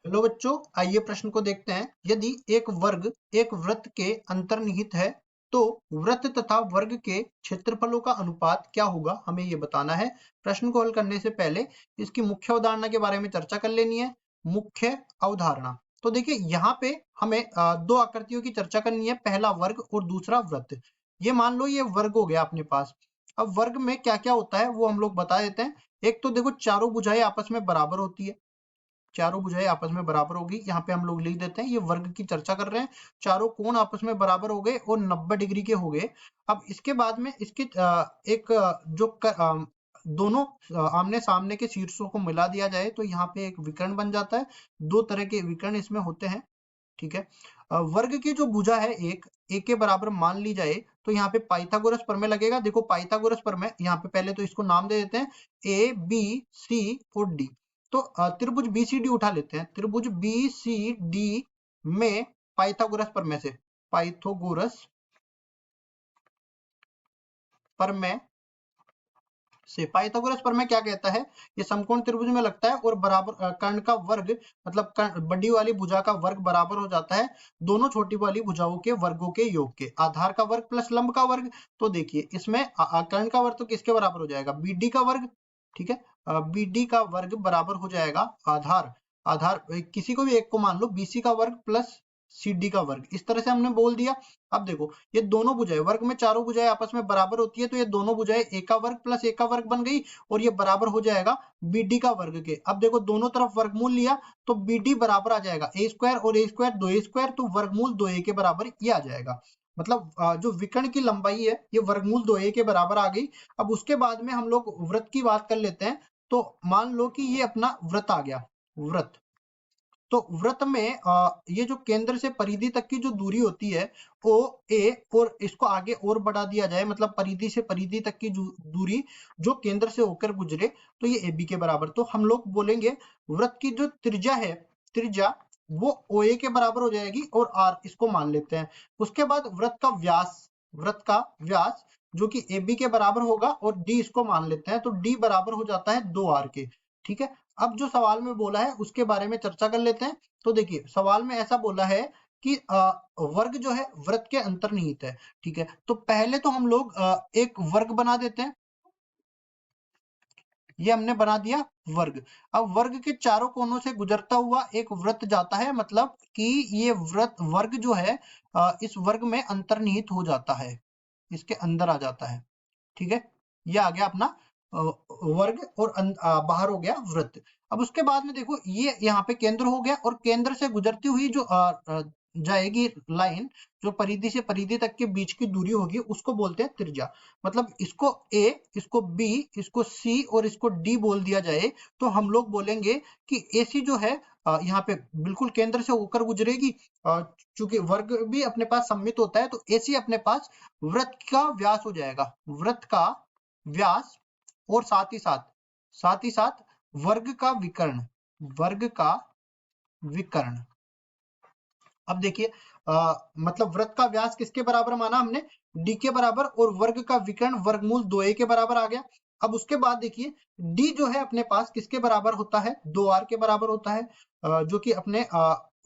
Hello बच्चों, आइए प्रश्न को देखते हैं। यदि एक वर्ग एक वृत्त के अंतर्निहित है तो वृत्त तथा वर्ग के क्षेत्रफलों का अनुपात क्या होगा, हमें ये बताना है। प्रश्न को हल करने से पहले इसकी मुख्य अवधारणा के बारे में चर्चा कर लेनी है। मुख्य अवधारणा, तो देखिए यहाँ पे हमें दो आकृतियों की चर्चा करनी है, पहला वर्ग और दूसरा वृत्त। ये मान लो ये वर्ग हो गया अपने पास। अब वर्ग में क्या क्या होता है वो हम लोग बता देते हैं। एक तो देखो चारों भुजाएं आपस में बराबर होती है, चारों भुजाएं आपस में बराबर होगी। यहाँ पे हम लोग लिख देते हैं, ये वर्ग की चर्चा कर रहे हैं। चारों कोण आपस में बराबर हो गए और 90 डिग्री के हो गए। अब इसके बाद में इसके एक दोनों आमने सामने के शीर्षों को मिला दिया जाए तो यहाँ पे एक विकर्ण बन जाता है। दो तरह के विकर्ण इसमें होते हैं, ठीक है। वर्ग की जो भुजा है एक एक के बराबर मान ली जाए तो यहाँ पे पाइथागोरस प्रमेय लगेगा। देखो पाइथागोरस प्रमेय, यहाँ पे पहले तो इसको नाम दे देते हैं ए बी सी और डी। तो त्रिभुज बीसीडी उठा लेते हैं। त्रिभुज बीसीडी में पाइथागोरस प्रमेय से, पाइथागोरस प्रमेय से पाइथागोरस प्रमेय क्या कहता है, ये समकोण त्रिभुज में लगता है और बराबर कर्ण का वर्ग मतलब बड़ी वाली भुजा का वर्ग बराबर हो जाता है दोनों छोटी वाली भुजाओं के वर्गों के योग के। आधार का वर्ग प्लस लंब का वर्ग, तो देखिए इसमें कर्ण का वर्ग तो किसके बराबर हो जाएगा, बीडी का वर्ग, ठीक है। बीडी का वर्ग बराबर हो जाएगा आधार, आधार किसी को भी एक को मान लो, बीसी का वर्ग प्लस सीडी का वर्ग। इस तरह से हमने बोल दिया। अब देखो ये दोनों भुजाएं, वर्ग में चारों भुजाएं आपस में बराबर होती है तो ये दोनों भुजाएं ए का वर्ग प्लस ए का वर्ग बन गई और ये बराबर हो जाएगा बीडी का वर्ग के। अब देखो दोनों तरफ वर्गमूल लिया तो बीडी बराबर आ जाएगा ए स्क्वायर और ए स्क्वायर दो ए स्क्वायर, तो वर्गमूल दो ए के बराबर ये आ जाएगा। मतलब जो विकर्ण की लंबाई है ये वर्गमूल दो ए के बराबर आ गई। अब उसके बाद में हम लोग वृत्त की बात कर लेते हैं। तो मान लो कि ये अपना वृत्त आ गया, वृत्त। तो वृत्त में ये जो केंद्र से परिधि तक की जो दूरी होती है ओ ए, और इसको आगे और बढ़ा दिया जाए, मतलब परिधि से परिधि तक की दूरी जो केंद्र से होकर गुजरे तो ये ए बी के बराबर। तो हम लोग बोलेंगे वृत्त की जो त्रिज्या है, त्रिज्या वो ओ ए के बराबर हो जाएगी और आर इसको मान लेते हैं। उसके बाद वृत्त का व्यास, वृत्त का व्यास जो कि ए बी के बराबर होगा और डी इसको मान लेते हैं, तो डी बराबर हो जाता है 2r के, ठीक है। अब जो सवाल में बोला है उसके बारे में चर्चा कर लेते हैं। तो देखिए सवाल में ऐसा बोला है कि वर्ग जो है वृत्त के अंतर्निहित है, ठीक है। तो पहले तो हम लोग एक वर्ग बना देते हैं, ये हमने बना दिया वर्ग। अब वर्ग के चारों कोनों से गुजरता हुआ एक वृत्त जाता है, मतलब कि ये वृत्त वर्ग जो है इस वर्ग में अंतर्निहित हो जाता है, इसके अंदर आ जाता है, ठीक है। ये आ गया अपना वर्ग और बाहर हो गया वृत्त। अब उसके बाद में देखो ये यहाँ पे केंद्र हो गया और केंद्र से गुजरती हुई जो जाएगी लाइन, जो परिधि से परिधि तक के बीच की दूरी होगी उसको बोलते हैं त्रिज्या। मतलब इसको ए, इसको बी, इसको सी और इसको डी बोल दिया जाए तो हम लोग बोलेंगे कि एसी जो है यहाँ पे बिल्कुल केंद्र से होकर गुजरेगी। चूंकि वर्ग भी अपने पास सममित होता है तो एसी अपने पास वृत्त का व्यास हो जाएगा, वृत्त का व्यास, और साथ ही साथ वर्ग का विकर्ण, वर्ग का विकर्ण। अब देखिए मतलब वृत्त का व्यास किसके बराबर माना हमने, डी के बराबर, और वर्ग का विकर्ण वर्गमूल 2a के बराबर आ गया। अब उसके बाद देखिए डी जो है अपने पास किसके बराबर होता है, 2r के बराबर होता है, जो कि अपने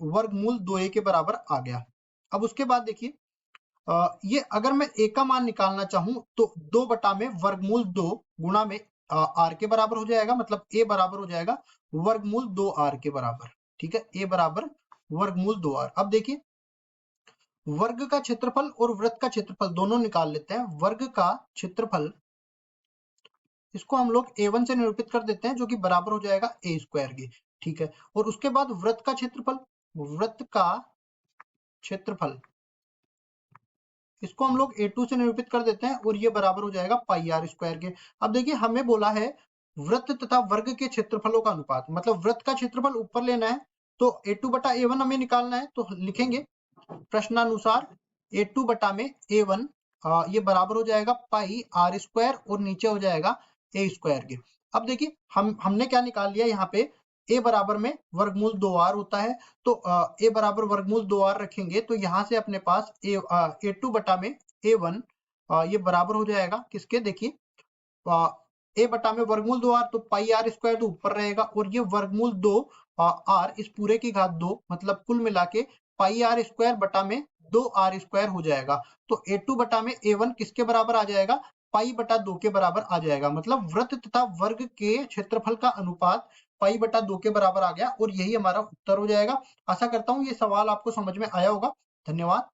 वर्गमूल 2a के बराबर आ गया। अब उसके बाद देखिए ये अगर मैं ए का मान निकालना चाहूं तो 2 में वर्गमूल 2 गुणा में आर के बराबर हो जाएगा, मतलब ए बराबर हो जाएगा वर्गमूल 2r के बराबर, ठीक है। ए बराबर वर्गमूल 2r। अब देखिए वर्ग का क्षेत्रफल और वृत्त का क्षेत्रफल दोनों निकाल लेते हैं। वर्ग का क्षेत्रफल इसको हम लोग a1 से निरूपित कर देते हैं जो कि बराबर हो जाएगा ए स्क्वायर के, ठीक है। और उसके बाद वृत्त का क्षेत्रफल, वृत्त का क्षेत्रफल इसको हम लोग a2 से निरूपित कर देते हैं और ये बराबर हो जाएगा पाई आर स्क्वायर के। अब देखिए हमें बोला है वृत्त तथा वर्ग के क्षेत्रफलों का अनुपात, मतलब वृत्त का क्षेत्रफल ऊपर लेना है तो a2 बटा a1 हमें निकालना है। तो लिखेंगे प्रश्नानुसार a2 बटा में a1 ये बराबर हो जाएगा पाई आर स्क्वायर और नीचे हो जाएगा ए स्क्वायर के। अब देखिए हमने क्या निकाल लिया यहाँ पे, a बराबर में वर्गमूल 2r होता है तो a बराबर वर्गमूल 2r रखेंगे तो यहाँ से अपने पास a2 बटा में a1 ये बराबर हो जाएगा किसके, देखिए a बटा में वर्गमूल 2r तो पाई आर स्क्वायर तो ऊपर रहेगा और ये वर्गमूल 2 आर इस पूरे की घात 2, मतलब कुल मिला के पाई आर स्क्वायर बटा में 2r स्क्वायर हो जाएगा। तो a2 बटा में a1 किसके बराबर आ जाएगा? पाई बटा 2 के बराबर आ जाएगा। मतलब वृत्त तथा वर्ग के क्षेत्रफल का अनुपात पाई बटा 2 के बराबर आ गया और यही हमारा उत्तर हो जाएगा। आशा करता हूँ ये सवाल आपको समझ में आया होगा। धन्यवाद।